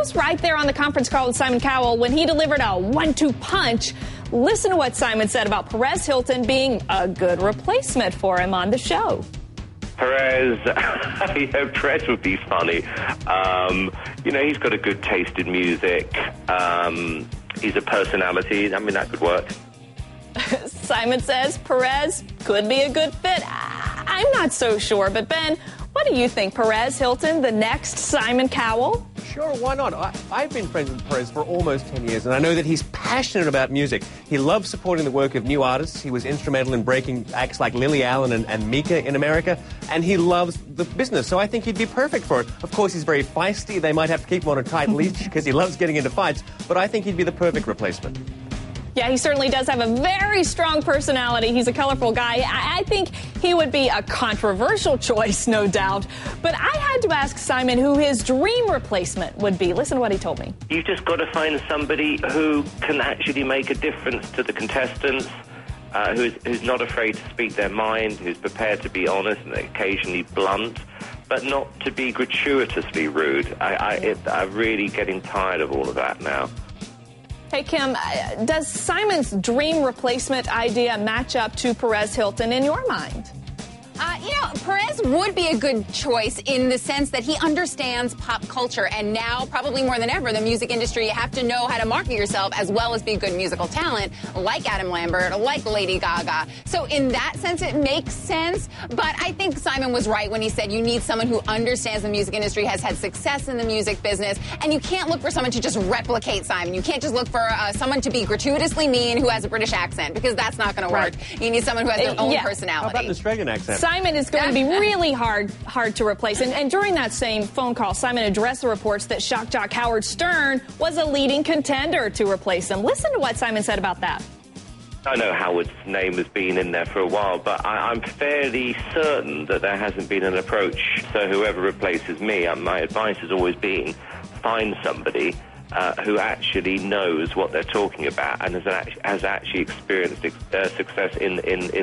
was right there on the conference call with Simon Cowell when he delivered a 1-2 punch. Listen to what Simon said about Perez Hilton being a good replacement for him on the show. Perez would be funny. He's got a good taste in music. He's a personality. I mean, that could work. Simon says Perez could be a good fit. I'm not so sure, but Ben, what do you think? Perez Hilton, the next Simon Cowell? Sure, why not? I've been friends with Perez for almost 10 years, and I know that he's passionate about music. He loves supporting the work of new artists. He was instrumental in breaking acts like Lily Allen and Mika in America, and he loves the business, so I think he'd be perfect for it. Of course, he's very feisty. They might have to keep him on a tight leash because he loves getting into fights, but I think he'd be the perfect replacement. Yeah, he certainly does have a very strong personality. He's a colorful guy. I think he would be a controversial choice, no doubt. But I had to ask Simon who his dream replacement would be. Listen to what he told me. You've just got to find somebody who can actually make a difference to the contestants, who's not afraid to speak their mind, who's prepared to be honest and occasionally blunt, but not to be gratuitously rude. I'm really getting tired of all of that now. Hey, Kim, does Simon's dream replacement idea match up to Perez Hilton in your mind? Perez would be a good choice in the sense that he understands pop culture, and now, probably more than ever, the music industry, you have to know how to market yourself as well as be a good musical talent, like Adam Lambert, like Lady Gaga. So in that sense, it makes sense, but I think Simon was right when he said you need someone who understands the music industry, has had success in the music business, and you can't look for someone to just replicate Simon. You can't just look for someone to be gratuitously mean who has a British accent, because that's not going to work. Right. You need someone who has their own personality. How about an Australian accent? Simon is going to be really hard to replace. And during that same phone call, Simon addressed the reports that shock jock Howard Stern was a leading contender to replace him. Listen to what Simon said about that. I know Howard's name has been in there for a while, but I'm fairly certain that there hasn't been an approach. So whoever replaces me, my advice has always been find somebody who actually knows what they're talking about and has actually experienced success in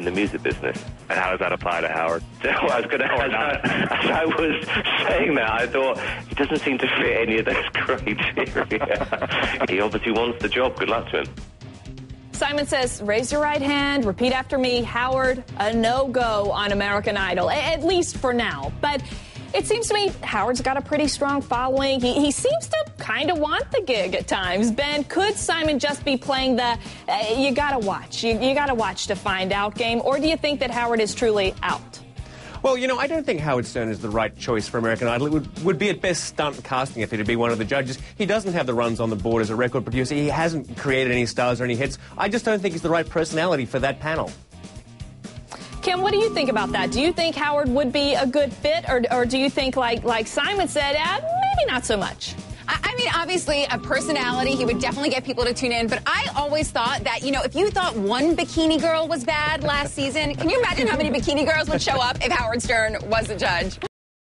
the music business. And how does that apply to Howard? So as I was saying that, I thought he doesn't seem to fit any of those criteria. He obviously wants the job. Good luck to him. Simon says, raise your right hand, repeat after me, Howard, a no-go on American Idol, at least for now. But it seems to me Howard's got a pretty strong following. He seems to kind of want the gig at times. Ben, could Simon just be playing the you gotta watch to find out game, or do you think that Howard is truly out? Well, I don't think Howard Stern is the right choice for American Idol. It would be at best stunt casting if he'd be one of the judges. He doesn't have the runs on the board as a record producer. He hasn't created any stars or any hits. I just don't think he's the right personality for that panel. Kim, what do you think about that? Do you think Howard would be a good fit, or do you think, like Simon said, maybe not so much? I mean, obviously, a personality, he would definitely get people to tune in. But I always thought that, if you thought one bikini girl was bad last season, can you imagine how many bikini girls would show up if Howard Stern was the judge?